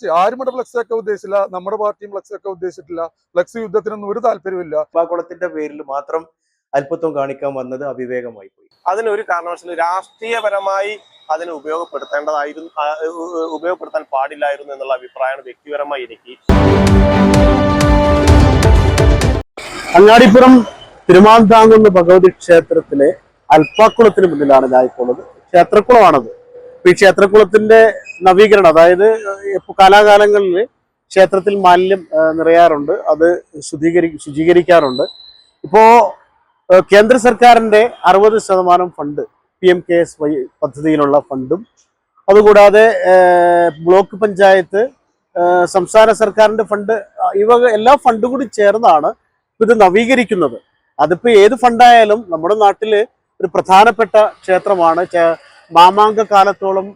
ആരും ഇവിടെ ഫ്ലക്സ് ഒക്കെ ഉദ്ദേശിച്ചില്ല. നമ്മുടെ പാർട്ടിയും ഫ്ലക്സ് ഒക്കെ ഉദ്ദേശിച്ചിട്ടില്ല. ഫ്ലക്സ് യുദ്ധത്തിനൊന്നും ഒരു താല്പര്യമില്ല. കുളത്തിന്റെ പേരിൽ മാത്രം അല്പത്വം കാണിക്കാൻ വന്നത് അവിവേകമായി പോയി. അതിനൊരു കാരണവശാലും രാഷ്ട്രീയപരമായി അതിനെ ഉപയോഗപ്പെടുത്താൻ പാടില്ലായിരുന്നു എന്നുള്ള അഭിപ്രായമാണ് വ്യക്തിപരമായി എനിക്ക്. അങ്ങാടിപ്പുറം തിരുമാന്താംകുന്ന് ഭഗവതി ക്ഷേത്രത്തിലെ അൽപ്പാക്കുളത്തിന് മുന്നിലാണ് ഞാൻ ഇപ്പോൾ ഉള്ളത്. ക്ഷേത്രക്കുളമാണത്. ഈ ക്ഷേത്രക്കുളത്തിന്റെ നവീകരണം, അതായത് കാലാകാലങ്ങളിൽ ക്ഷേത്രത്തിൽ മാലിന്യം നിറയാറുണ്ട്, അത് ശുചീകരിക്കാറുണ്ട്. ഇപ്പോ കേന്ദ്ര സർക്കാരിന്റെ 60% ഫണ്ട് PMKSY പദ്ധതിയിലുള്ള ഫണ്ടും, അതുകൂടാതെ ബ്ലോക്ക് പഞ്ചായത്ത്, സംസ്ഥാന സർക്കാരിന്റെ ഫണ്ട്, ഇവ എല്ലാ ഫണ്ടും കൂടി ചേർന്നാണ് ഇത് നവീകരിക്കുന്നത്. അതിപ്പോ ഏത് ഫണ്ടായാലും നമ്മുടെ നാട്ടില് ഒരു പ്രധാനപ്പെട്ട ക്ഷേത്രമാണ്. മാമാങ്ക കാലത്തോളം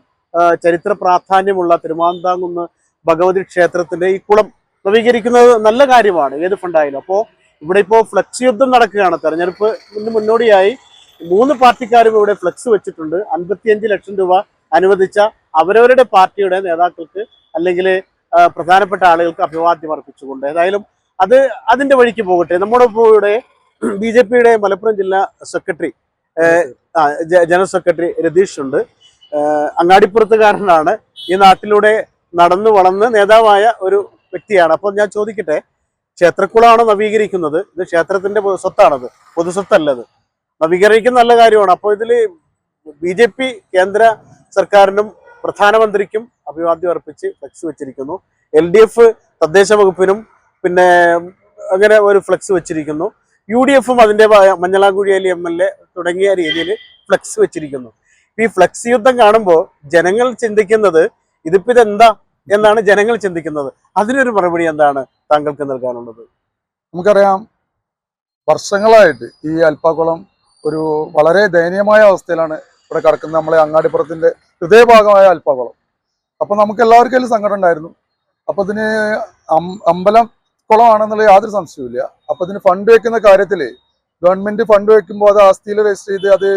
ചരിത്ര പ്രാധാന്യമുള്ള തിരുമാന്താംകുന്ന് ഭഗവതി ക്ഷേത്രത്തിന്റെ ഈ കുളം നവീകരിക്കുന്നത് നല്ല കാര്യമാണ്, ഏത് ഫണ്ടായാലും. അപ്പോൾ ഇവിടെ ഇപ്പോൾ ഫ്ലക്സ് യുദ്ധം നടക്കുകയാണ്. തെരഞ്ഞെടുപ്പിന് മുന്നോടിയായി 3 പാർട്ടിക്കാരും ഇവിടെ ഫ്ലക്സ് വെച്ചിട്ടുണ്ട്. 55 ലക്ഷം രൂപ അനുവദിച്ച അവരവരുടെ പാർട്ടിയുടെ നേതാക്കൾക്ക് അല്ലെങ്കിൽ പ്രധാനപ്പെട്ട ആളുകൾക്ക് അഭിവാദ്യം അർപ്പിച്ചുകൊണ്ട്. ഏതായാലും അതിന്റെ വഴിക്ക് പോകട്ടെ. നമ്മുടെ ഇവിടെ BJPയുടെ മലപ്പുറം ജില്ലാ സെക്രട്ടറി, ജനറൽ സെക്രട്ടറി രതീഷ് ഉണ്ട്. അങ്ങാടിപ്പുറത്തുകാരനാണ്, ഈ നാട്ടിലൂടെ നടന്നു വളർന്ന് നേതാവായ ഒരു വ്യക്തിയാണ്. അപ്പോൾ ഞാൻ ചോദിക്കട്ടെ, ക്ഷേത്രക്കുളമാണ് നവീകരിക്കുന്നത്, ഇത് ക്ഷേത്രത്തിന്റെ സ്വത്താണത്, പൊതുസ്വത്തല്ലത്. നവീകരിക്കുന്ന നല്ല കാര്യമാണ്. അപ്പോൾ ഇതിൽ BJP കേന്ദ്ര സർക്കാരിനും പ്രധാനമന്ത്രിക്കും അഭിവാദ്യം അർപ്പിച്ച് ഫ്ലെക്സ് വെച്ചിരിക്കുന്നു. LDF തദ്ദേശ വകുപ്പിനും പിന്നെ അങ്ങനെ ഒരു ഫ്ലെക്സ് വെച്ചിരിക്കുന്നു. UDFും അതിൻ്റെ മഞ്ഞളാംകുഴിയിലെ MLA തുടങ്ങിയ രീതിയിൽ ഫ്ലെക്സ് വെച്ചിരിക്കുന്നു. ഈ ഫ്ലെക്സ് യുദ്ധം കാണുമ്പോൾ ജനങ്ങൾ ചിന്തിക്കുന്നത് ഇതെന്താ എന്നാണ് ജനങ്ങൾ ചിന്തിക്കുന്നത്. അതിനൊരു മറുപടി എന്താണ് താങ്കൾക്ക് നൽകാനുള്ളത്? നമുക്കറിയാം, വർഷങ്ങളായിട്ട് ഈ അൽപ്പാക്കുളം ഒരു വളരെ ദയനീയമായ അവസ്ഥയിലാണ് ഇവിടെ കിടക്കുന്നത്. നമ്മളെ അങ്ങാടിപ്പുറത്തിന്റെ ഹൃദയഭാഗമായ അൽപ്പാക്കുളം. അപ്പൊ നമുക്ക് എല്ലാവർക്കും അതിൽ സങ്കടം ഉണ്ടായിരുന്നു. അപ്പൊ ഇതിന് അമ്പലം കുളമാണെന്നുള്ള യാതൊരു സംശയവുമില്ല. അപ്പൊ ഇതിന് ഫണ്ട് വെക്കുന്ന കാര്യത്തില് ഗവൺമെന്റ് ഫണ്ട് വെക്കുമ്പോൾ അത് ആസ്തിയിൽ രജിസ്റ്റർ ചെയ്ത് അത്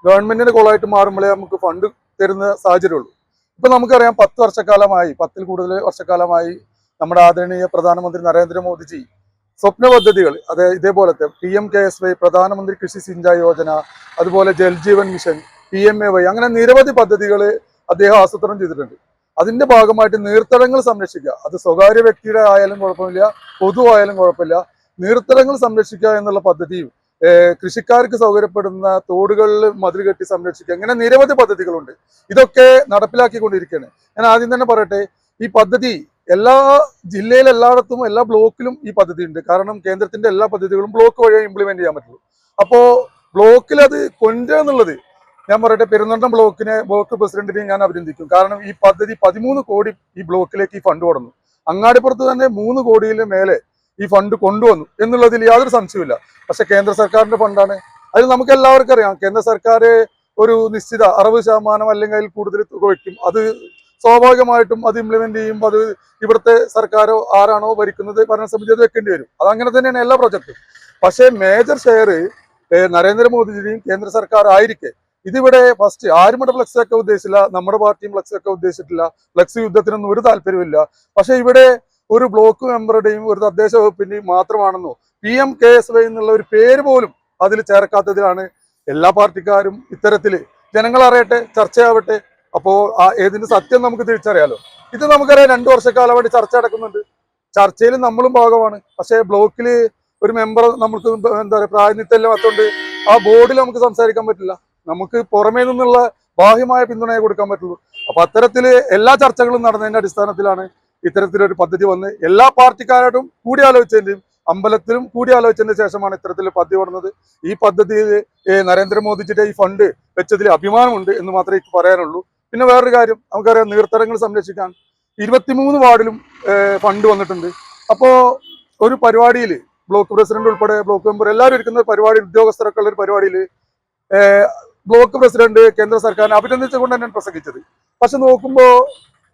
ഗവൺമെന്റിന്റെ കുളമായിട്ട് മാറുമ്പോഴേ നമുക്ക് ഫണ്ട് തരുന്ന സാഹചര്യമുള്ളൂ. ഇപ്പൊ നമുക്കറിയാം, 10 വർഷക്കാലമായി, 10ൽ കൂടുതൽ വർഷക്കാലമായി നമ്മുടെ ആദരണീയ പ്രധാനമന്ത്രി നരേന്ദ്രമോദിജി സ്വപ്ന പദ്ധതികൾ, അതായത് ഇതേപോലത്തെ PMKSY, പ്രധാനമന്ത്രി കൃഷി സിഞ്ചായ് യോജന, അതുപോലെ ജൽജീവൻ മിഷൻ, PMAY, അങ്ങനെ നിരവധി പദ്ധതികൾ അദ്ദേഹം ആസൂത്രണം ചെയ്തിട്ടുണ്ട്. അതിന്റെ ഭാഗമായിട്ട് നീർത്തടങ്ങൾ സംരക്ഷിക്കുക, അത് സ്വകാര്യ വ്യക്തിയുടെ ആയാലും കുഴപ്പമില്ല, പൊതുവായാലും കുഴപ്പമില്ല, നീർത്തടങ്ങൾ സംരക്ഷിക്കുക എന്നുള്ള പദ്ധതിയും, കൃഷിക്കാർക്ക് സൗകര്യപ്പെടുന്ന തോടുകളിൽ മതിൽ കെട്ടി സംരക്ഷിക്കുക, അങ്ങനെ നിരവധി പദ്ധതികളുണ്ട്. ഇതൊക്കെ നടപ്പിലാക്കിക്കൊണ്ടിരിക്കുകയാണ്. ഞാൻ ആദ്യം തന്നെ പറയട്ടെ, ഈ പദ്ധതി എല്ലാ ജില്ലയിലും എല്ലായിടത്തും എല്ലാ ബ്ലോക്കിലും ഈ പദ്ധതി ഉണ്ട്. കാരണം കേന്ദ്രത്തിന്റെ എല്ലാ പദ്ധതികളും ബ്ലോക്ക് വഴിയേ ഇംപ്ലിമെന്റ് ചെയ്യാൻ പറ്റുള്ളൂ. അപ്പോ ബ്ലോക്കിൽ അത് കൊണ്ടുവരിക എന്നുള്ളത്, ഞാൻ പറയട്ടെ, പെരുന്തണ്ടം ബ്ലോക്ക് പ്രസിഡന്റിനെയും ഞാൻ അഭിനന്ദിക്കും. കാരണം ഈ പദ്ധതി 13 കോടി ഈ ബ്ലോക്കിലേക്ക് ഈ ഫണ്ട് കൊടുന്നു. അങ്ങാടിപ്പുറത്ത് തന്നെ 3 കോടിയിൽ മേലെ ഈ ഫണ്ട് കൊണ്ടുവന്നു എന്നുള്ളതിൽ യാതൊരു സംശയമില്ല. പക്ഷെ കേന്ദ്ര സർക്കാരിന്റെ ഫണ്ടാണ്. അതിൽ നമുക്ക് എല്ലാവർക്കും അറിയാം, കേന്ദ്ര സർക്കാർ ഒരു നിശ്ചിത 60% അല്ലെങ്കിൽ അതിൽ കൂടുതൽ തുക വയ്ക്കും. അത് സ്വാഭാവികമായിട്ടും അത് ഇംപ്ലിമെന്റ് ചെയ്യുമ്പോൾ അത് ഇവിടുത്തെ സർക്കാരോ ആരാണോ ഭരിക്കുന്നത് ഭരണസമിതി അത് വെക്കേണ്ടി വരും. അതങ്ങനെ തന്നെയാണ് എല്ലാ പ്രൊജക്റ്റും. പക്ഷേ മേജർ ഷെയർ നരേന്ദ്രമോദിജിയും കേന്ദ്ര സർക്കാർ ആയിരിക്കെ ഇതിവിടെ ഫസ്റ്റ് ആരും ഇവിടെ ഫ്ലക്സ് ഒക്കെ ഉദ്ദേശിച്ചില്ല. നമ്മുടെ പാർട്ടിയും ഫ്ലക്സ് ഒക്കെ ഉദ്ദേശിച്ചിട്ടില്ല. ഫ്ലക്സ് യുദ്ധത്തിനൊന്നും ഒരു താല്പര്യമില്ല. പക്ഷെ ഇവിടെ ഒരു ബ്ലോക്ക് മെമ്പറുടെയും ഒരു തദ്ദേശ വകുപ്പിന്റെയും മാത്രമാണെന്നോ PMKSY എന്നുള്ള ഒരു പേര് പോലും അതിൽ ചേർക്കാത്തതിലാണ് എല്ലാ പാർട്ടിക്കാരും ഇത്തരത്തില് ജനങ്ങൾ അറിയട്ടെ, ചർച്ചയാവട്ടെ. അപ്പോ ഏതിന്റെ സത്യം നമുക്ക് തിരിച്ചറിയാലോ. ഇത് നമുക്കറിയാം, 2 വർഷക്കാലമായിട്ട് ചർച്ച നടക്കുന്നുണ്ട്. ചർച്ചയിൽ നമ്മളും ഭാഗമാണ്. പക്ഷേ ബ്ലോക്കിൽ ഒരു മെമ്പർ നമുക്ക് എന്താ പറയുക, പ്രാതിനിധ്യമില്ലാത്തതുകൊണ്ട് ആ ബോർഡിൽ നമുക്ക് സംസാരിക്കാൻ പറ്റില്ല. നമുക്ക് പുറമേ നിന്നുള്ള ബാഹ്യമായ പിന്തുണയെ കൊടുക്കാൻ പറ്റുള്ളൂ. അപ്പൊ അത്തരത്തില് എല്ലാ ചർച്ചകളും നടന്നതിന്റെ അടിസ്ഥാനത്തിലാണ് ഇത്തരത്തിലൊരു പദ്ധതി വന്ന് എല്ലാ പാർട്ടിക്കാരോടും കൂടിയാലോചിച്ചതിന്റെയും അമ്പലത്തിലും കൂടിയാലോചിച്ചതിന് ശേഷമാണ് ഇത്തരത്തിൽ പദ്ധതി വന്നത്. ഈ പദ്ധതിയിൽ നരേന്ദ്രമോദിജിയുടെ ഈ ഫണ്ട് വെച്ചതിൽ അഭിമാനമുണ്ട് എന്ന് മാത്രമേ എനിക്ക് പറയാനുള്ളൂ. പിന്നെ വേറൊരു കാര്യം, നമുക്കറിയാം, നീർത്തടങ്ങൾ സംരക്ഷിക്കാൻ 23 വാർഡിലും ഫണ്ട് വന്നിട്ടുണ്ട്. അപ്പോ ഒരു പരിപാടിയിൽ ബ്ലോക്ക് പ്രസിഡന്റ് ഉൾപ്പെടെ ബ്ലോക്ക് മെമ്പർ എല്ലാവരും ഇരിക്കുന്ന പരിപാടി, ഉദ്യോഗസ്ഥരൊക്കെ ഉള്ള ഒരു പരിപാടിയിൽ ബ്ലോക്ക് പ്രസിഡന്റ് കേന്ദ്ര സർക്കാരിനെ അഭിനന്ദിച്ചുകൊണ്ട് തന്നെയാണ് പ്രസംഗിച്ചത്. പക്ഷെ നോക്കുമ്പോൾ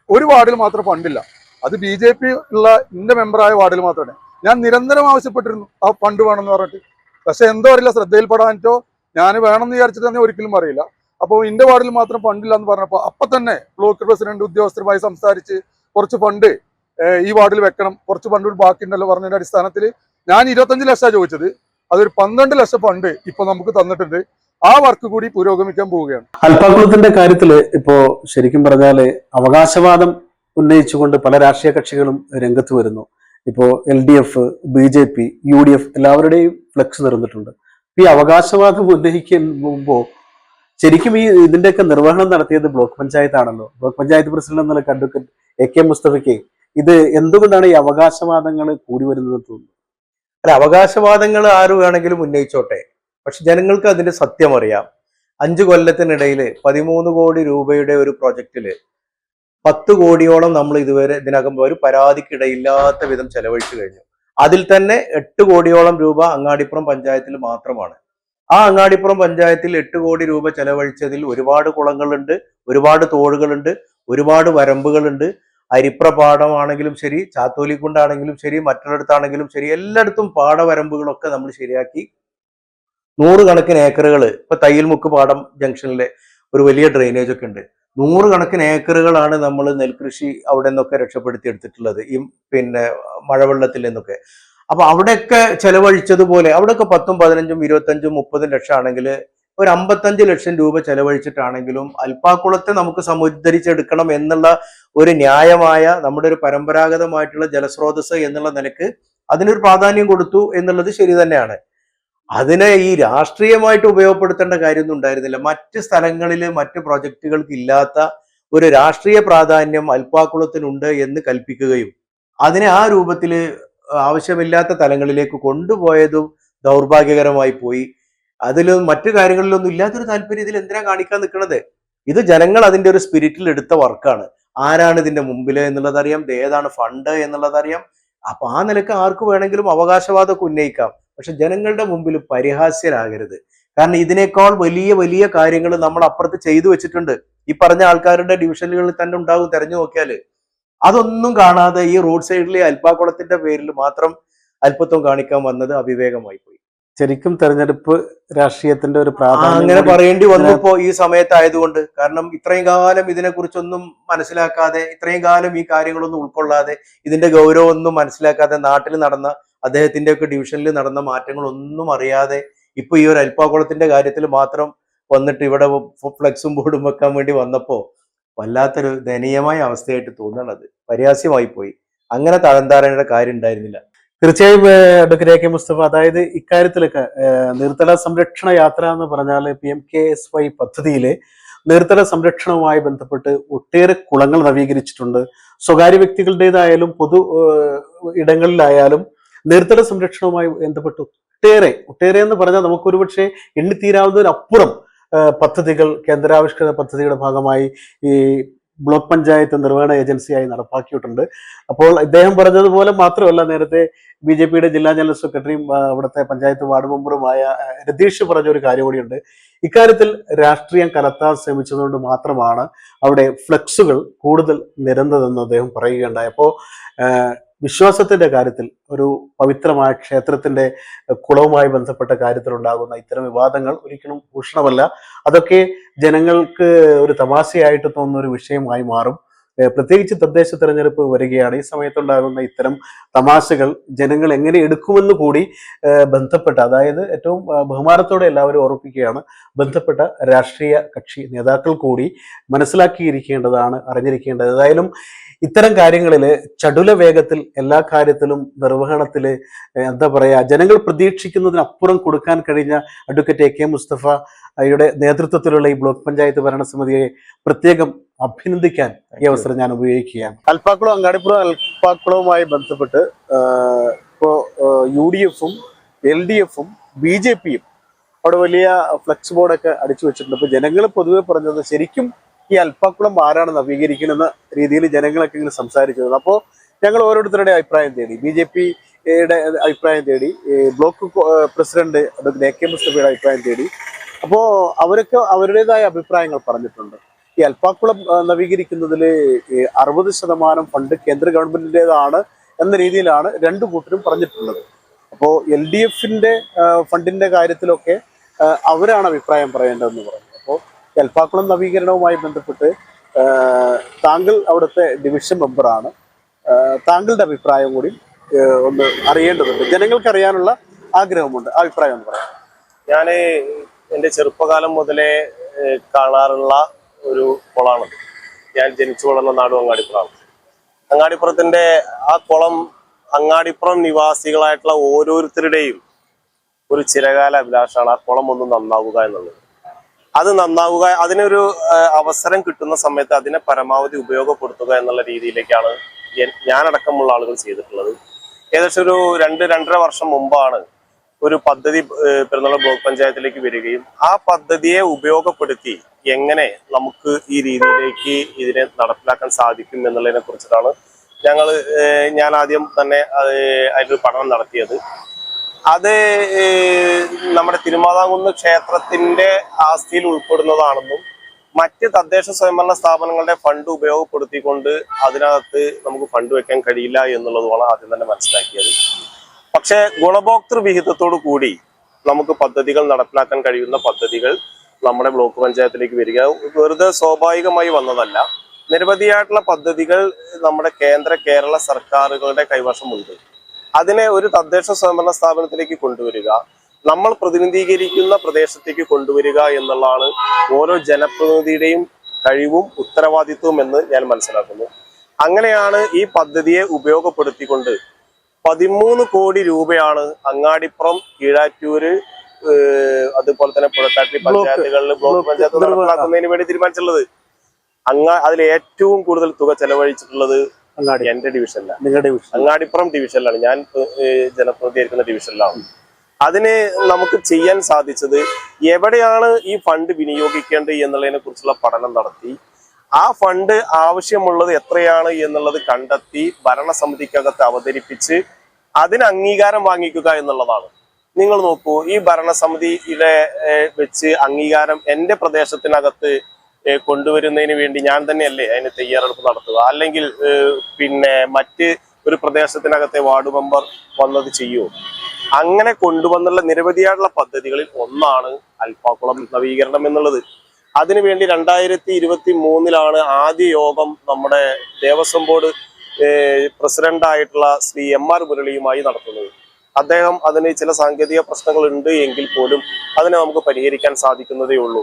ഒരു വാർഡിൽ മാത്രം ഫണ്ടില്ല. അത് BJP ഉള്ള എന്റെ മെമ്പറായ വാർഡിൽ മാത്രമാണ്. ഞാൻ നിരന്തരം ആവശ്യപ്പെട്ടിരുന്നു ആ ഫണ്ട് വേണമെന്ന് പറഞ്ഞിട്ട്. പക്ഷെ എന്തോ അറിയില്ല, ശ്രദ്ധയിൽപ്പെടാനിട്ടോ ഞാൻ വേണമെന്ന് വിചാരിച്ചിട്ട് തന്നെ ഒരിക്കലും അറിയില്ല. അപ്പോൾ എന്റെ വാർഡിൽ മാത്രം ഫണ്ടില്ല എന്ന് പറഞ്ഞപ്പോൾ അപ്പൊ തന്നെ ബ്ലോക്ക് പ്രസിഡന്റ് ഉദ്യോഗസ്ഥരുമായി സംസാരിച്ച് കുറച്ച് ഫണ്ട് ഈ വാർഡിൽ വെക്കണം, കുറച്ച് ഫണ്ട് ബാക്കിയുണ്ടല്ലോ പറഞ്ഞതിന്റെ അടിസ്ഥാനത്തിൽ ഞാൻ 25 ലക്ഷമാണ് ചോദിച്ചത്. അതൊരു 12 ലക്ഷം ഫണ്ട് ഇപ്പൊ നമുക്ക് തന്നിട്ടുണ്ട്. ആ വർക്ക് കൂടി പുരോഗമിക്കാൻ പോവുകയാണ്. അൽപ്പാക്കുളത്തിന്റെ കാര്യത്തില് ഇപ്പോ ശരിക്കും പറഞ്ഞാല് അവകാശവാദം ഉന്നയിച്ചുകൊണ്ട് പല രാഷ്ട്രീയ കക്ഷികളും രംഗത്ത് വരുന്നു. ഇപ്പോ LDF, BJP, UDF എല്ലാവരുടെയും ഫ്ലെക്സ് നിറഞ്ഞിട്ടുണ്ട്. ഈ അവകാശവാദം ഉന്നയിക്കുമ്പോ ശരിക്കും ഇതിന്റെയൊക്കെ നിർവഹണം നടത്തിയത് ബ്ലോക്ക് പഞ്ചായത്താണല്ലോ. ബ്ലോക്ക് പഞ്ചായത്ത് പ്രസിഡന്റ് എന്നുള്ള അഡ്വക്കേറ്റ് AK മുസ്തഫയ്ക്ക് ഇത് എന്തുകൊണ്ടാണ് ഈ അവകാശവാദങ്ങൾ കൂടി വരുന്നത് തോന്നുന്നു? അല്ല, അവകാശവാദങ്ങൾ ആര് വേണമെങ്കിലും ഉന്നയിച്ചോട്ടെ, പക്ഷെ ജനങ്ങൾക്ക് അതിന്റെ സത്യം അറിയാം. 5 കൊല്ലത്തിനിടയിൽ 13 കോടി രൂപയുടെ ഒരു പ്രൊജക്റ്റില് 10 കോടിയോളം നമ്മൾ ഇതുവരെ ഇതിനകം ഒരു പരാതിക്കിടയില്ലാത്ത വിധം ചെലവഴിച്ചു കഴിഞ്ഞു. അതിൽ തന്നെ 8 കോടിയോളം രൂപ അങ്ങാടിപ്പുറം പഞ്ചായത്തിൽ മാത്രമാണ്. ആ അങ്ങാടിപ്പുറം പഞ്ചായത്തിൽ 8 കോടി രൂപ ചെലവഴിച്ചതിൽ ഒരുപാട് കുളങ്ങളുണ്ട്, ഒരുപാട് തോടുകളുണ്ട്, ഒരുപാട് വരമ്പുകളുണ്ട്. അരിപ്ര പാടമാണെങ്കിലും ശരി, ചാത്തോലിക്കുണ്ടാണെങ്കിലും ശരി, മറ്റുള്ളിടത്താണെങ്കിലും ശരി, എല്ലായിടത്തും പാടവരമ്പുകളൊക്കെ നമ്മൾ ശരിയാക്കി 100 കണക്കിന് ഏക്കറുകൾ. ഇപ്പൊ തയ്യൽമുക്ക് പാടം ജംഗ്ഷനിലെ ഒരു വലിയ ഡ്രെയിനേജ് ഒക്കെ ഉണ്ട്. 100 കണക്കിന് ഏക്കറുകളാണ് നമ്മൾ നെൽകൃഷി അവിടെ നിന്നൊക്കെ രക്ഷപ്പെടുത്തി എടുത്തിട്ടുള്ളത്, ഈ മഴവെള്ളത്തിൽ നിന്നൊക്കെ. അപ്പൊ അവിടെയൊക്കെ ചെലവഴിച്ചതുപോലെ അവിടെയൊക്കെ 10, 15, 25, 30 ലക്ഷം ആണെങ്കിൽ ഒരു 55 ലക്ഷം രൂപ ചെലവഴിച്ചിട്ടാണെങ്കിലും അൽപ്പാക്കുളത്തെ നമുക്ക് സമുദ്ധരിച്ചെടുക്കണം എന്നുള്ള ഒരു ന്യായമായ നമ്മുടെ ഒരു പരമ്പരാഗതമായിട്ടുള്ള ജലസ്രോതസ് എന്നുള്ള നിലക്ക് അതിനൊരു പ്രാധാന്യം കൊടുത്തു എന്നുള്ളത് ശരി തന്നെയാണ്. അതിനെ ഈ രാഷ്ട്രീയമായിട്ട് ഉപയോഗപ്പെടുത്തേണ്ട കാര്യമൊന്നും ഉണ്ടായിരുന്നില്ല. മറ്റ് സ്ഥലങ്ങളിൽ മറ്റ് പ്രോജക്റ്റുകൾക്ക് ഇല്ലാത്ത ഒരു രാഷ്ട്രീയ പ്രാധാന്യം അൽപ്പാക്കുളത്തിനുണ്ട് എന്ന് കൽപ്പിക്കുകയും അതിനെ ആ രൂപത്തിൽ ആവശ്യമില്ലാത്ത തലങ്ങളിലേക്ക് കൊണ്ടുപോയതും ദൗർഭാഗ്യകരമായി പോയി. അതിലും മറ്റു കാര്യങ്ങളിലൊന്നും ഇല്ലാത്തൊരു താല്പര്യം ഇതിൽ എന്തിനാ കാണിക്കാൻ നിൽക്കുന്നത്? ഇത് ജനങ്ങൾ അതിന്റെ ഒരു സ്പിരിറ്റിൽ എടുത്ത വർക്കാണ്. ആരാണ് ഇതിന്റെ മുമ്പില് എന്നുള്ളതറിയാം, ഏതാണ് ഫണ്ട് എന്നുള്ളതറിയാം. അപ്പൊ ആ നിലക്ക് ആർക്ക് വേണമെങ്കിലും അവകാശവാദമൊക്കെ ഉന്നയിക്കാം, പക്ഷെ ജനങ്ങളുടെ മുമ്പിൽ പരിഹാസ്യരാകരുത്. കാരണം ഇതിനേക്കാൾ വലിയ വലിയ കാര്യങ്ങൾ നമ്മൾ അപ്പുറത്ത് ചെയ്തു വെച്ചിട്ടുണ്ട്. ഈ പറഞ്ഞ ആൾക്കാരുടെ ഡിവിഷനുകളിൽ തന്നെ ഉണ്ടാകും, തെരഞ്ഞു നോക്കിയാല്. അതൊന്നും കാണാതെ ഈ റോഡ് സൈഡിലെ അൽപ്പാക്കുളത്തിന്റെ പേരിൽ മാത്രം അല്പത്വം കാണിക്കാൻ വന്നത് അവിവേകമായി പോയി. ശരിക്കും തെരഞ്ഞെടുപ്പ് രാഷ്ട്രീയത്തിന്റെ ഒരു പ്രാധാന്യം അങ്ങനെ പറയേണ്ടി വന്നപ്പോ ഈ സമയത്തായതുകൊണ്ട്. കാരണം ഇത്രയും കാലം ഇതിനെക്കുറിച്ചൊന്നും മനസ്സിലാക്കാതെ, ഇത്രയും കാലം ഈ കാര്യങ്ങളൊന്നും ഉൾക്കൊള്ളാതെ, ഇതിന്റെ ഗൗരവമൊന്നും മനസ്സിലാക്കാതെ, നാട്ടിൽ നടന്ന അദ്ദേഹത്തിന്റെ ഒക്കെ ഡിവിഷനിൽ നടന്ന മാറ്റങ്ങളൊന്നും അറിയാതെ ഇപ്പൊ ഈ ഒരു അൽപ്പാക്കുളത്തിന്റെ കാര്യത്തിൽ മാത്രം വന്നിട്ട് ഇവിടെ ഫ്ലെക്സും ബോർഡും വെക്കാൻ വേണ്ടി വന്നപ്പോ വല്ലാത്തൊരു ദയനീയമായ അവസ്ഥയായിട്ട് തോന്നണത്. പരിഹാസ്യമായി പോയി. അങ്ങനെ തഴന്താറേണ്ട കാര്യം ഉണ്ടായിരുന്നില്ല. തീർച്ചയായും ഡോക്ടർ AK മുസ്തഫ, അതായത് ഇക്കാര്യത്തിലൊക്കെ നീർത്തട സംരക്ഷണ യാത്ര എന്ന് പറഞ്ഞാൽ PMKSY പദ്ധതിയിലെ നീർത്തട സംരക്ഷണവുമായി ബന്ധപ്പെട്ട് ഒട്ടേറെ കുളങ്ങൾ നവീകരിച്ചിട്ടുണ്ട്. സ്വകാര്യ വ്യക്തികളുടേതായാലും പൊതു ഇടങ്ങളിലായാലും നീർത്തട സംരക്ഷണവുമായി ബന്ധപ്പെട്ട് ഒട്ടേറെ എന്ന് പറഞ്ഞാൽ നമുക്ക് ഒരുപക്ഷെ എണ്ണിത്തീരാവുന്നതിനപ്പുറം പദ്ധതികൾ കേന്ദ്രാവിഷ്കൃത പദ്ധതിയുടെ ഭാഗമായി ഈ ബ്ലോക്ക് പഞ്ചായത്ത് നിർവഹണ ഏജൻസിയായി നടപ്പാക്കിയിട്ടുണ്ട്. അപ്പോൾ ഇദ്ദേഹം പറഞ്ഞതുപോലെ മാത്രമല്ല, നേരത്തെ BJPയുടെ ജില്ലാ ജനറൽ സെക്രട്ടറിയും അവിടുത്തെ പഞ്ചായത്ത് വാർഡ് മെമ്പറുമായ രതീഷ് പറഞ്ഞ ഒരു കാര്യം കൂടിയുണ്ട്. ഇക്കാര്യത്തിൽ രാഷ്ട്രീയം കലർത്താൻ ശ്രമിച്ചതുകൊണ്ട് മാത്രമാണ് അവിടെ ഫ്ലെക്സുകൾ കൂടുതൽ നിരന്നതെന്ന് അദ്ദേഹം പറയുകയുണ്ടായി. അപ്പോൾ വിശ്വാസത്തിന്റെ കാര്യത്തിൽ, ഒരു പവിത്രമായ ക്ഷേത്രത്തിന്റെ കുളവുമായി ബന്ധപ്പെട്ട കാര്യത്തിലുണ്ടാകുന്ന ഇത്തരം വിവാദങ്ങൾ ഒരിക്കലും ഭൂഷണമല്ല. അതൊക്കെ ജനങ്ങൾക്ക് ഒരു തമാശയായിട്ട് തോന്നുന്ന ഒരു വിഷയമായി മാറും. പ്രത്യേകിച്ച് തദ്ദേശ തെരഞ്ഞെടുപ്പ് വരികയാണ്. ഈ സമയത്തുണ്ടാകുന്ന ഇത്തരം തമാശകൾ ജനങ്ങൾ എങ്ങനെ എടുക്കുമെന്ന് കൂടി ബന്ധപ്പെട്ട, അതായത് ഏറ്റവും ബഹുമാനത്തോടെ എല്ലാവരും ഓർമ്മിപ്പിക്കുകയാണ്, ബന്ധപ്പെട്ട രാഷ്ട്രീയ കക്ഷി നേതാക്കൾ കൂടി മനസ്സിലാക്കിയിരിക്കേണ്ടതാണ്, അറിഞ്ഞിരിക്കേണ്ടത്. ഏതായാലും ഇത്തരം കാര്യങ്ങളിൽ ചടുല വേഗത്തിൽ എല്ലാ കാര്യത്തിലും നിർവഹണത്തില് എന്താ പറയാ, ജനങ്ങൾ പ്രതീക്ഷിക്കുന്നതിനപ്പുറം കൊടുക്കാൻ കഴിഞ്ഞ അഡ്വക്കേറ്റ് AK മുസ്തഫയുടെ നേതൃത്വത്തിലുള്ള ഈ ബ്ലോക്ക് പഞ്ചായത്ത് ഭരണസമിതിയെ പ്രത്യേകം അഭിനന്ദിക്കാൻ ഈ അവസരം ഞാൻ ഉപയോഗിക്കുകയാണ്. അൽപ്പാക്കുളം, അങ്ങാടിപ്പുറം അൽപ്പാക്കുളവുമായി ബന്ധപ്പെട്ട് ഇപ്പോ UDFും LDFും BJPയും അവിടെ വലിയ ഫ്ലെക്സ് ബോർഡൊക്കെ അടിച്ചു വെച്ചിട്ടുണ്ട്. അപ്പൊ ജനങ്ങൾ പൊതുവെ പറഞ്ഞത് ശരിക്കും ഈ അൽപ്പാക്കുളം ആരാണ് നവീകരിക്കണമെന്ന രീതിയിൽ ജനങ്ങളൊക്കെ ഇങ്ങനെ സംസാരിച്ചത്. അപ്പോൾ ഞങ്ങൾ ഓരോരുത്തരുടെ അഭിപ്രായം തേടി, BJPയുടെ അഭിപ്രായം തേടി, ബ്ലോക്ക് പ്രസിഡന്റ് ഡോക്ടർ AK മുസ്തഫയുടെ അഭിപ്രായം തേടി. അപ്പോൾ അവരൊക്കെ അവരുടേതായ അഭിപ്രായങ്ങൾ പറഞ്ഞിട്ടുണ്ട്. ഈ അൽപ്പാക്കുളം നവീകരിക്കുന്നതിൽ 60% ഫണ്ട് കേന്ദ്ര ഗവൺമെന്റിൻ്റെതാണ് എന്ന രീതിയിലാണ് രണ്ടു കൂട്ടരും പറഞ്ഞിട്ടുള്ളത്. അപ്പോൾ LDFന്റെ ഫണ്ടിന്റെ കാര്യത്തിലൊക്കെ അവരാണ് അഭിപ്രായം പറയേണ്ടതെന്ന് പറഞ്ഞു. അപ്പോൾ അൽപ്പാക്കുളം നവീകരണവുമായി ബന്ധപ്പെട്ട് താങ്കൾ അവിടുത്തെ ഡിവിഷൻ മെമ്പറാണ്. താങ്കളുടെ അഭിപ്രായം കൂടി ഒന്ന് അറിയേണ്ടതുണ്ട്. ജനങ്ങൾക്ക് അറിയാനുള്ള ആഗ്രഹമുണ്ട്. അഭിപ്രായം ഒന്ന് പറയാം. ഞാൻ എൻ്റെ ചെറുപ്പകാലം മുതലേ കാണാറുള്ള ഒരു കുളമാണ്. ഞാൻ ജനിച്ചു വളർന്ന നാടും അങ്ങാടിപ്പുറമാണ്. അങ്ങാടിപ്പുറത്തിന്റെ ആ കുളം അങ്ങാടിപ്പുറം നിവാസികളായിട്ടുള്ള ഓരോരുത്തരുടെയും ഒരു ചിരകാല അഭിലാഷമാണ് ആ കുളം ഒന്ന് നന്നാവുക എന്നുള്ളത്. അത് നന്നാവുക, അതിനൊരു അവസരം കിട്ടുന്ന സമയത്ത് അതിനെ പരമാവധി ഉപയോഗപ്പെടുത്തുക എന്നുള്ള രീതിയിലേക്കാണ് ഞാനടക്കമുള്ള ആളുകൾ ചെയ്തിട്ടുള്ളത്. ഏകദേശം ഒരു 2-2.5 വർഷം മുമ്പാണ് ഒരു പദ്ധതി പെരുന്നാൾ ബ്ലോക്ക് പഞ്ചായത്തിലേക്ക് വരികയും ആ പദ്ധതിയെ ഉപയോഗപ്പെടുത്തി എങ്ങനെ നമുക്ക് ഈ രീതിയിലേക്ക് ഇതിനെ നടപ്പിലാക്കാൻ സാധിക്കും എന്നുള്ളതിനെ കുറിച്ചിട്ടാണ് ഞാൻ ആദ്യം തന്നെ അതിലൊരു പഠനം നടത്തിയത്. അത് നമ്മുടെ തിരുമാതാംകുന്ന് ക്ഷേത്രത്തിന്റെ ആസ്തിയിൽ ഉൾപ്പെടുന്നതാണെന്നും മറ്റ് തദ്ദേശ സ്വയംഭരണ സ്ഥാപനങ്ങളുടെ ഫണ്ട് ഉപയോഗപ്പെടുത്തിക്കൊണ്ട് അതിനകത്ത് നമുക്ക് ഫണ്ട് വെക്കാൻ കഴിയില്ല എന്നുള്ളതുമാണ് ആദ്യം തന്നെ മനസ്സിലാക്കിയത്. പക്ഷെ ഗുണഭോക്തൃ വിഹിതത്തോടു കൂടി നമുക്ക് പദ്ധതികൾ നടപ്പിലാക്കാൻ കഴിയുന്ന പദ്ധതികൾ നമ്മുടെ ബ്ലോക്ക് പഞ്ചായത്തിലേക്ക് വരിക വെറുതെ സ്വാഭാവികമായി വന്നതല്ല. നിരവധിയായിട്ടുള്ള പദ്ധതികൾ നമ്മുടെ കേരള സർക്കാരുകളുടെ കൈവശമുണ്ട്. അതിനെ ഒരു തദ്ദേശ സ്വയംഭരണ സ്ഥാപനത്തിലേക്ക് കൊണ്ടുവരിക, നമ്മൾ പ്രതിനിധീകരിക്കുന്ന പ്രദേശത്തേക്ക് കൊണ്ടുവരിക എന്നുള്ളതാണ് ഓരോ ജനപ്രതിനിധിയുടെയും കഴിവും ഉത്തരവാദിത്വവും എന്ന് ഞാൻ മനസ്സിലാക്കുന്നു. അങ്ങനെയാണ് ഈ പദ്ധതിയെ ഉപയോഗപ്പെടുത്തിക്കൊണ്ട് 13 കോടി രൂപയാണ് അങ്ങാടിപ്പുറം, കീഴാറ്റൂര്, അതുപോലെ തന്നെ പുഴക്കാട്ടി പഞ്ചായത്തുകളിൽ ബ്ലോക്ക് പഞ്ചായത്ത് നടപ്പിലാക്കുന്നതിന് വേണ്ടി തീരുമാനിച്ചിട്ടുള്ളത്. അതിൽ ഏറ്റവും കൂടുതൽ തുക ചെലവഴിച്ചിട്ടുള്ളത് എന്റെ ഡിവിഷനിലാണ്, അങ്ങാടിപ്പുറം ഡിവിഷനിലാണ്. ഞാൻ ജനപ്രതിനിധീകരിക്കുന്ന ഡിവിഷനിലാണ്. അതിന് നമുക്ക് ചെയ്യാൻ സാധിച്ചത് എവിടെയാണ് ഈ ഫണ്ട് വിനിയോഗിക്കേണ്ടത് എന്നുള്ളതിനെ കുറിച്ചുള്ള പഠനം നടത്തി ആ ഫണ്ട് ആവശ്യമുള്ളത് എത്രയാണ് എന്നുള്ളത് കണ്ടെത്തി ഭരണസമിതിക്കകത്ത് അവതരിപ്പിച്ച് അതിന് അംഗീകാരം വാങ്ങിക്കുക എന്നുള്ളതാണ്. നിങ്ങൾ നോക്കൂ, ഈ ഭരണസമിതിയിലെ വെച്ച് അംഗീകാരം എന്റെ പ്രദേശത്തിനകത്ത് കൊണ്ടുവരുന്നതിന് വേണ്ടി ഞാൻ തന്നെയല്ലേ അതിന് തയ്യാറെടുപ്പ് നടത്തുക? അല്ലെങ്കിൽ പിന്നെ മറ്റ് ഒരു പ്രദേശത്തിനകത്തെ വാർഡ് മെമ്പർ വന്നത് ചെയ്യൂ? അങ്ങനെ കൊണ്ടുവന്നുള്ള നിരവധിയായിട്ടുള്ള പദ്ധതികളിൽ ഒന്നാണ് അൽപ്പാക്കുളം നവീകരണം എന്നുള്ളത്. അതിനുവേണ്ടി 2023 ആദ്യ യോഗം നമ്മുടെ ദേവസ്വം ബോർഡ് പ്രസിഡന്റായിട്ടുള്ള ശ്രീ MR മുരളിയുമായി നടത്തുന്നത്. അദ്ദേഹം അതിന് ചില സാങ്കേതിക പ്രശ്നങ്ങൾ ഉണ്ട് എങ്കിൽ പോലും അതിനെ നമുക്ക് പരിഹരിക്കാൻ സാധിക്കുന്നതേ ഉള്ളൂ.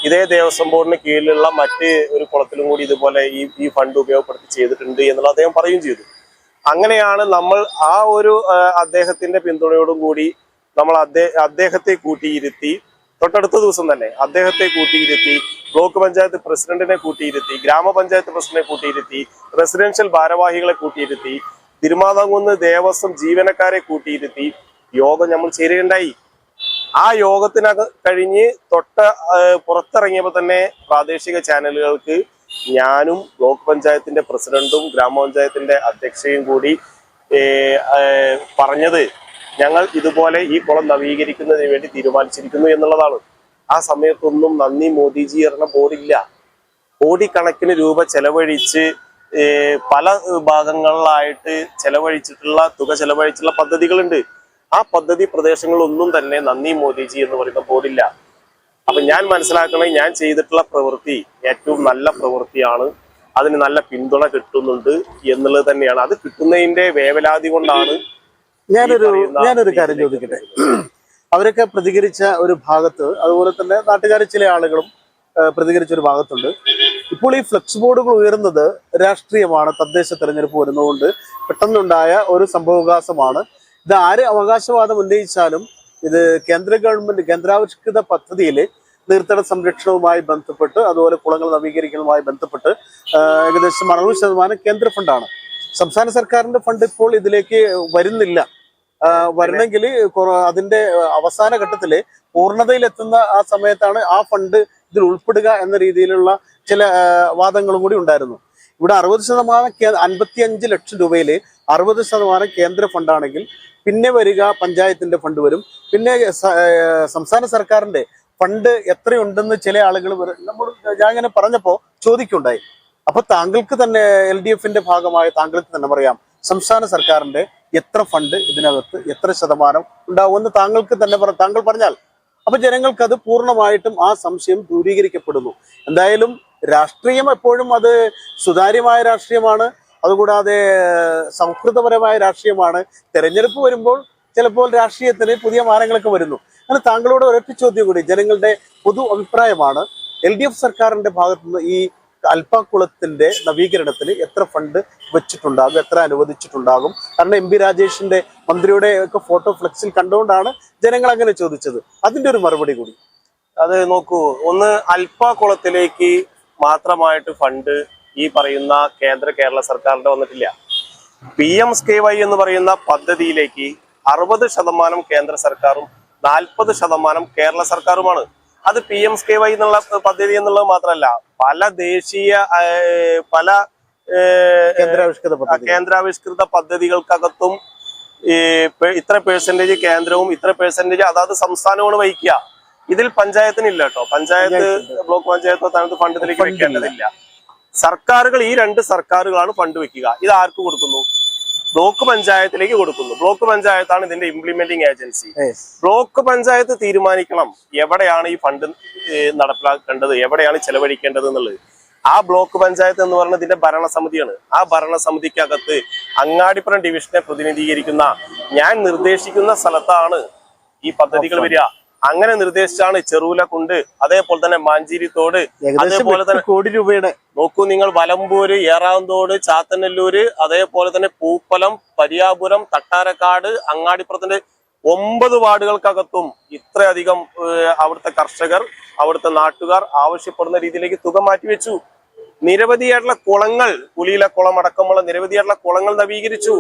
ഇതേ ദേവസ്വം ബോർഡിന് കീഴിലുള്ള മറ്റ് ഒരു കുളത്തിലും കൂടി ഇതുപോലെ ഈ ഫണ്ട് ഉപയോഗപ്പെടുത്തി ചെയ്തിട്ടുണ്ട് എന്നുള്ളത് അദ്ദേഹം പറയുകയും ചെയ്തു. അങ്ങനെയാണ് നമ്മൾ ആ ഒരു അദ്ദേഹത്തിന്റെ പിന്തുണയോടും കൂടി നമ്മൾ അദ്ദേഹത്തെ കൂട്ടിയിരുത്തി, തൊട്ടടുത്ത ദിവസം തന്നെ അദ്ദേഹത്തെ കൂട്ടിയിരുത്തി, ബ്ലോക്ക് പഞ്ചായത്ത് പ്രസിഡന്റിനെ കൂട്ടിയിരുത്തി, ഗ്രാമപഞ്ചായത്ത് പ്രസിഡന്റിനെ കൂട്ടിയിരുത്തി, റെസിഡൻഷ്യൽ ഭാരവാഹികളെ കൂട്ടിയിരുത്തി, തിരുമാതാംകുന്ന് ദേവസ്വം ജീവനക്കാരെ കൂട്ടിയിരുത്തി യോഗം നമ്മൾ ചേരുകയുണ്ടായി. ആ യോഗത്തിനകത്ത് പുറത്തിറങ്ങിയപ്പോൾ തന്നെ പ്രാദേശിക ചാനലുകൾക്ക് ഞാനും ബ്ലോക്ക് പഞ്ചായത്തിന്റെ പ്രസിഡന്റും ഗ്രാമപഞ്ചായത്തിന്റെ അധ്യക്ഷയും കൂടി പറഞ്ഞത് ഞങ്ങൾ ഇതുപോലെ ഈ കുളം നവീകരിക്കുന്നതിന് വേണ്ടി തീരുമാനിച്ചിരിക്കുന്നു എന്നുള്ളതാണ്. ആ സമയത്തൊന്നും നന്ദി മോദിജി എന്ന ബോർഡില്ല. കോടിക്കണക്കിന് രൂപ ചെലവഴിച്ച് പല ഭാഗങ്ങളിലായിട്ട് തുക ചെലവഴിച്ചിട്ടുള്ള പദ്ധതികളുണ്ട്. ആ പദ്ധതി പ്രദേശങ്ങളൊന്നും തന്നെ നന്ദി മോദിജി എന്ന് പറയുന്ന ബോർഡില്ല. അപ്പൊ ഞാൻ മനസ്സിലാക്കണേ, ഞാൻ ചെയ്തിട്ടുള്ള പ്രവൃത്തി ഏറ്റവും നല്ല പ്രവൃത്തിയാണ്, അതിന് നല്ല പിന്തുണ കിട്ടുന്നുണ്ട് എന്നുള്ളത് തന്നെയാണ്. അത് കിട്ടുന്നതിന്റെ വേവലാതി കൊണ്ടാണ്. ഞാനൊരു കാര്യം ചോദിക്കട്ടെ. അവരൊക്കെ പ്രതികരിച്ച ഒരു ഭാഗത്ത്, അതുപോലെ തന്നെ നാട്ടുകാർ ചില ആളുകളും പ്രതികരിച്ച ഒരു ഭാഗത്തുണ്ട്. ഇപ്പോൾ ഈ ഫ്ലെക്സ് ബോർഡുകൾ ഉയർന്നത് രാഷ്ട്രീയമാണ്, തദ്ദേശ തെരഞ്ഞെടുപ്പ് വരുന്നതുകൊണ്ട് പെട്ടെന്നുണ്ടായ ഒരു സംഭവവികാസമാണ്. ഇത് ആര് അവകാശവാദം ഉന്നയിച്ചാലും ഇത് കേന്ദ്ര ഗവൺമെന്റ് കേന്ദ്രാവിഷ്കൃത പദ്ധതിയിൽ നീർത്തട സംരക്ഷണവുമായി ബന്ധപ്പെട്ട്, അതുപോലെ കുളങ്ങൾ നവീകരിക്കുന്നതുമായി ബന്ധപ്പെട്ട് ഏകദേശം 60% കേന്ദ്ര ഫണ്ടാണ്. സംസ്ഥാന സർക്കാരിന്റെ ഫണ്ട് ഇപ്പോൾ ഇതിലേക്ക് വരുന്നില്ല. വരണമെങ്കിൽ അതിന്റെ അവസാന ഘട്ടത്തില് പൂർണ്ണതയിലെത്തുന്ന ആ സമയത്താണ് ആ ഫണ്ട് ഇതിൽ ഉൾപ്പെടുക എന്ന രീതിയിലുള്ള ചില വാദങ്ങളും കൂടി ഉണ്ടായിരുന്നു. ഇവിടെ 60%, 55 ലക്ഷം രൂപയില് 60% കേന്ദ്ര ഫണ്ടാണെങ്കിൽ പിന്നെ വരിക പഞ്ചായത്തിന്റെ ഫണ്ട് വരും. പിന്നെ സംസ്ഥാന സർക്കാരിന്റെ ഫണ്ട് എത്രയുണ്ടെന്ന് ചില ആളുകൾ ഞാൻ ഇങ്ങനെ പറഞ്ഞപ്പോ ചോദിക്കുണ്ടായി. അപ്പൊ താങ്കൾക്ക് തന്നെ LDFന്റെ ഭാഗമായ താങ്കൾക്ക് തന്നെ പറയാം, സംസ്ഥാന സർക്കാരിന്റെ എത്ര ഫണ്ട് ഇതിനകത്ത് എത്ര ശതമാനം ഉണ്ടാവുമെന്ന് താങ്കൾക്ക് തന്നെ താങ്കൾ പറഞ്ഞാൽ അപ്പൊ ജനങ്ങൾക്ക് അത് പൂർണ്ണമായിട്ടും ആ സംശയം ദൂരീകരിക്കപ്പെടുന്നു. എന്തായാലും രാഷ്ട്രീയം എപ്പോഴും അത് സുതാര്യമായ രാഷ്ട്രീയമാണ്, അതുകൂടാതെ സൗഹൃദപരമായ രാഷ്ട്രീയമാണ്. തെരഞ്ഞെടുപ്പ് വരുമ്പോൾ ചിലപ്പോൾ രാഷ്ട്രീയത്തിന് പുതിയ മാനങ്ങളൊക്കെ വരുന്നു. അങ്ങനെ താങ്കളോട് ഒരൊറ്റ ചോദ്യം കൂടി, ജനങ്ങളുടെ പൊതു അഭിപ്രായമാണ്, LDF സർക്കാരിന്റെ ഭാഗത്തുനിന്ന് ഈ അൽപ്പാക്കുളത്തിന്റെ നവീകരണത്തിന് എത്ര ഫണ്ട് വെച്ചിട്ടുണ്ടാകും, എത്ര അനുവദിച്ചിട്ടുണ്ടാകും? കാരണം MP രാജേഷിന്റെ, മന്ത്രിയുടെ ഒക്കെ ഫോട്ടോ ഫ്ലെക്സിൽ കണ്ടുകൊണ്ടാണ് ജനങ്ങൾ അങ്ങനെ ചോദിച്ചത്. അതിന്റെ ഒരു മറുപടി കൂടി. അത് നോക്കൂ, ഒന്ന് അൽപ്പാക്കുളത്തിലേക്ക് മാത്രമായിട്ട് ഫണ്ട് ഈ പറയുന്ന കേരള സർക്കാരിന്റെ വന്നിട്ടില്ല. PMSKY എന്ന് പറയുന്ന പദ്ധതിയിലേക്ക് 60% കേന്ദ്ര സർക്കാരും 40% കേരള സർക്കാരുമാണ്. അത് PMSKY എന്നുള്ള പദ്ധതി എന്നുള്ളത് മാത്രമല്ല, പല ദേശീയ പല കേന്ദ്രാവിഷ്കൃത പദ്ധതികൾക്കകത്തും ഇത്ര പെർസെന്റേജ് കേന്ദ്രവും ഇത്ര പെർസെന്റേജ് അതാത് സംസ്ഥാനമാണ് വഹിക്കുക. ഇതിൽ പഞ്ചായത്തിനില്ല കേട്ടോ. പഞ്ചായത്ത്, ബ്ലോക്ക് പഞ്ചായത്തോ തനത് ഫണ്ട് ഇതിലേക്ക് വെക്കേണ്ടതില്ല. സർക്കാരുകൾ, ഈ 2 സർക്കാരുകളാണ് ഫണ്ട് വെക്കുക. ഇത് ആർക്ക് കൊടുക്കുന്നു? ബ്ലോക്ക് പഞ്ചായത്തിലേക്ക് കൊടുക്കുന്നു. ബ്ലോക്ക് പഞ്ചായത്താണ് ഇതിന്റെ ഇംപ്ലിമെന്റിംഗ് ഏജൻസി. ബ്ലോക്ക് പഞ്ചായത്ത് തീരുമാനിക്കണം എവിടെയാണ് ഈ ഫണ്ട് നടപ്പിലാക്കേണ്ടത്, എവിടെയാണ് ചെലവഴിക്കേണ്ടത് എന്നുള്ളത്. ആ ബ്ലോക്ക് പഞ്ചായത്ത് എന്ന് പറയുന്നത് ഇതിന്റെ ഭരണസമിതിയാണ്. ആ ഭരണസമിതിക്കകത്ത് അങ്ങാടിപ്പുറം ഡിവിഷനെ പ്രതിനിധീകരിക്കുന്ന ഞാൻ നിർദ്ദേശിക്കുന്ന സ്ഥലത്താണ് ഈ പദ്ധതികൾ വരിക. അങ്ങനെ നിർദ്ദേശിച്ചാണ് ചെറുവിലക്കുണ്ട്, അതേപോലെ തന്നെ മാഞ്ചേരിത്തോട്, അതേപോലെ തന്നെ കോടി രൂപയുടെ നോക്കൂ നിങ്ങൾ, വലമ്പൂര്, ഏറാന്തോട്, ചാത്തനെല്ലൂര്, അതേപോലെ തന്നെ പൂപ്പലം, പരിയാപുരം, തട്ടാരക്കാട്, അങ്ങാടിപ്പുറത്തിന്റെ 9 വാർഡുകൾക്കകത്തും ഇത്രയധികം അവിടുത്തെ കർഷകർ, അവിടുത്തെ നാട്ടുകാർ ആവശ്യപ്പെടുന്ന രീതിയിലേക്ക് തുക മാറ്റിവെച്ചു. നിരവധിയായിട്ടുള്ള കുളങ്ങൾ, പുലിയിലെ കുളം അടക്കമുള്ള നിരവധിയായിട്ടുള്ള കുളങ്ങൾ നവീകരിച്ചു.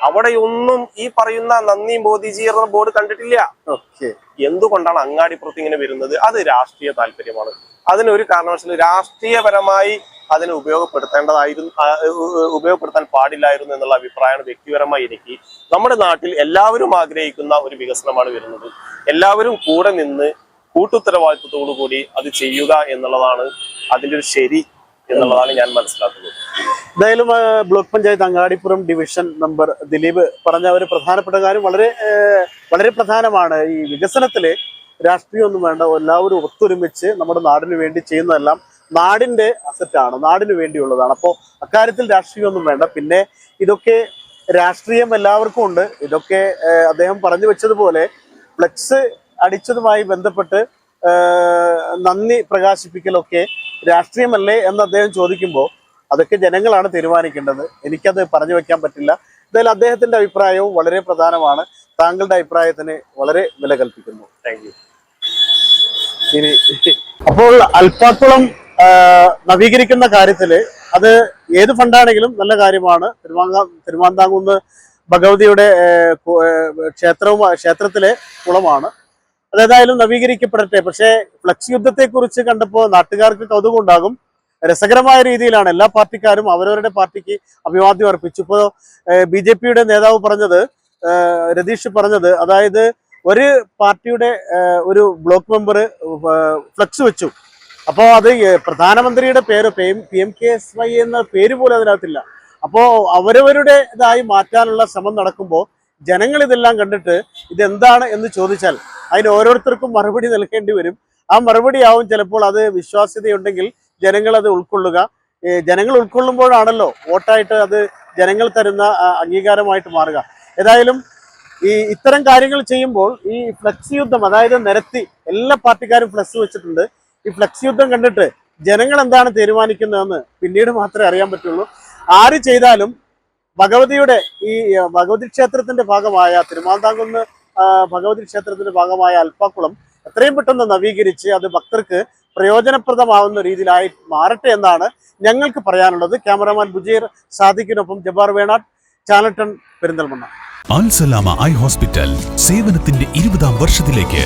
അവിടെയൊന്നും ഈ പറയുന്ന നന്ദി മോദിജി എന്ന ബോർഡ് കണ്ടിട്ടില്ല. എന്തുകൊണ്ടാണ് അങ്ങാടിപ്പുറത്ത് ഇങ്ങനെ വരുന്നത്? അത് രാഷ്ട്രീയ താല്പര്യമാണ്. അതിനൊരു കാരണവശാലും രാഷ്ട്രീയപരമായി അതിനെ ഉപയോഗപ്പെടുത്താൻ പാടില്ലായിരുന്നു എന്നുള്ള അഭിപ്രായമാണ് വ്യക്തിപരമായി എനിക്ക്. നമ്മുടെ നാട്ടിൽ എല്ലാവരും ആഗ്രഹിക്കുന്ന ഒരു വികസനമാണ് വരുന്നത്. എല്ലാവരും കൂടെ നിന്ന് കൂട്ടുത്തരവാദിത്വത്തോടു കൂടി അത് ചെയ്യുക എന്നുള്ളതാണ് അതിൻ്റെ ഒരു ശരി എന്നുള്ളതാണ് ഞാൻ മനസ്സിലാക്കുന്നത്. എന്തായാലും block panchayat Angadipuram division member Dileep പറഞ്ഞ ഒരു പ്രധാനപ്പെട്ട കാര്യം വളരെ പ്രധാനമാണ്. ഈ വികസനത്തില് രാഷ്ട്രീയമൊന്നും വേണ്ട, എല്ലാവരും ഒത്തൊരുമിച്ച് നമ്മുടെ നാടിന് വേണ്ടി ചെയ്യുന്നതെല്ലാം നാടിന്റെ അസറ്റാണ്, നാടിന് വേണ്ടിയുള്ളതാണ്. അപ്പോൾ അക്കാര്യത്തിൽ രാഷ്ട്രീയമൊന്നും വേണ്ട. പിന്നെ ഇതൊക്കെ രാഷ്ട്രീയം എല്ലാവർക്കും ഉണ്ട്. ഇതൊക്കെ അദ്ദേഹം പറഞ്ഞു വെച്ചതുപോലെ ഫ്ലെക്സ് അടിച്ചതുമായി ബന്ധപ്പെട്ട് നന്ദി പ്രകാശിപ്പിക്കലൊക്കെ രാഷ്ട്രീയമല്ലേ എന്ന് അദ്ദേഹം ചോദിക്കുമ്പോൾ അതൊക്കെ ജനങ്ങളാണ് തീരുമാനിക്കേണ്ടത്. എനിക്കത് പറഞ്ഞു വെക്കാൻ പറ്റില്ല. എന്തായാലും അദ്ദേഹത്തിന്റെ അഭിപ്രായവും വളരെ പ്രധാനമാണ്. താങ്കളുടെ അഭിപ്രായത്തിന് വളരെ വില കൽപ്പിക്കുന്നു. Thank you. ഇനി അപ്പോൾ അൽപ്പാക്കുളം നവീകരിക്കുന്ന കാര്യത്തില് അത് ഏത് ഫണ്ടാണെങ്കിലും നല്ല കാര്യമാണ്. തിരുമാന്താംകുന്ന് ഭഗവതിയുടെ ക്ഷേത്രത്തിലെ കുളമാണ്. അതേതായാലും നവീകരിക്കപ്പെടട്ടെ. പക്ഷേ ഫ്ലക്സ് യുദ്ധത്തെ കുറിച്ച് കണ്ടപ്പോൾ നാട്ടുകാർക്ക് കൗതുകം ഉണ്ടാകും. രസകരമായ രീതിയിലാണ് എല്ലാ പാർട്ടിക്കാരും അവരവരുടെ പാർട്ടിക്ക് അഭിവാദ്യം അർപ്പിച്ചു. ഇപ്പോൾ BJPയുടെ നേതാവ് പറഞ്ഞത്, രതീഷ് പറഞ്ഞത്, അതായത് ഒരു പാർട്ടിയുടെ ഒരു ബ്ലോക്ക് മെമ്പർ ഫ്ലക്സ് വെച്ചു. അപ്പോൾ അത് പ്രധാനമന്ത്രിയുടെ പേര് PMKSY എന്ന പേര് പോലും അതിനകത്തില്ല. അപ്പോൾ അവരവരുടേതായി മാറ്റാനുള്ള ശ്രമം നടക്കുമ്പോൾ ജനങ്ങൾ ഇതെല്ലാം കണ്ടിട്ട് ഇതെന്താണ് എന്ന് ചോദിച്ചാൽ അതിന് ഓരോരുത്തർക്കും മറുപടി നൽകേണ്ടി വരും. ആ മറുപടിയാവും ചിലപ്പോൾ അത് വിശ്വാസ്യതയുണ്ടെങ്കിൽ ജനങ്ങൾ അത് ഉൾക്കൊള്ളുക. ജനങ്ങൾ ഉൾക്കൊള്ളുമ്പോഴാണല്ലോ വോട്ടായിട്ട് അത് ജനങ്ങൾ തരുന്ന അംഗീകാരമായിട്ട് മാറുക. ഏതായാലും ഇത്തരം കാര്യങ്ങൾ ചെയ്യുമ്പോൾ ഈ ഫ്ലക്സ് യുദ്ധം, അതായത് നിരത്തി എല്ലാ പാർട്ടിക്കാരും ഫ്ലക്സ് വെച്ചിട്ടുണ്ട്. ഈ ഫ്ലക്സ് യുദ്ധം കണ്ടിട്ട് ജനങ്ങൾ എന്താണ് തീരുമാനിക്കുന്നതെന്ന് പിന്നീട് മാത്രമേ അറിയാൻ പറ്റുള്ളൂ. ആര് ചെയ്താലും ഭഗവതിയുടെ ഈ ഭഗവതി ക്ഷേത്രത്തിന്റെ ഭാഗമായ തിരുമാന്താംകുന്ന് ഭഗവതി ക്ഷേത്രത്തിന്റെ ഭാഗമായ അൽപ്പാക്കുളം എത്രയും പെട്ടെന്ന് നവീകരിച്ച് അത് ഭക്തർക്ക് പ്രയോജനപ്രദമാവുന്ന രീതിയിലായി മാറട്ടെ എന്നാണ് ഞങ്ങൾക്ക് പറയാനുള്ളത്. ക്യാമറാമാൻ ബുജീർ സാദിഖിനൊപ്പം Jabbar Venad, channel 10 Perinthalmanna. Al Salama eye hospital സേവനത്തിന്റെ 20ാം വർഷത്തിലേക്ക്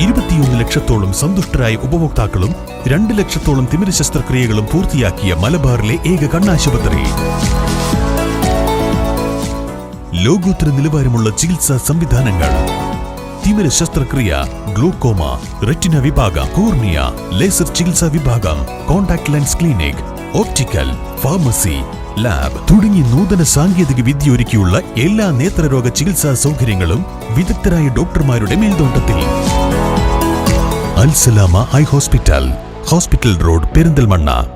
21 ലക്ഷത്തോളം സന്തുഷ്ടരായ ഉപഭോക്താക്കളും 2 ലക്ഷത്തോളം തിമിര ശസ്ത്രക്രിയകളും പൂർത്തിയാക്കിയ മലബാറിലെ ഏക കണ്ണാശുപത്രി. ലോകോത്തര നിലവാരമുള്ള ചികിത്സാ സംവിധാനങ്ങൾ, തിമിര ശസ്ത്രക്രിയ, ഗ്ലൂക്കോമ, റെറ്റിന വിഭാഗം, കോർണിയ, ലേസർ ചികിത്സാ വിഭാഗം, contact lens clinic, optical, pharmacy, lab തുടങ്ങി നൂതന സാങ്കേതിക വിദ്യ ഒരുക്കിയുള്ള എല്ലാ നേത്രരോഗ ചികിത്സാ സൗകര്യങ്ങളും വിദഗ്ധരായ ഡോക്ടർമാരുടെ മേൽനോട്ടത്തിൽ. Al Salama eye hospital, hospital road, Perinthalmanna.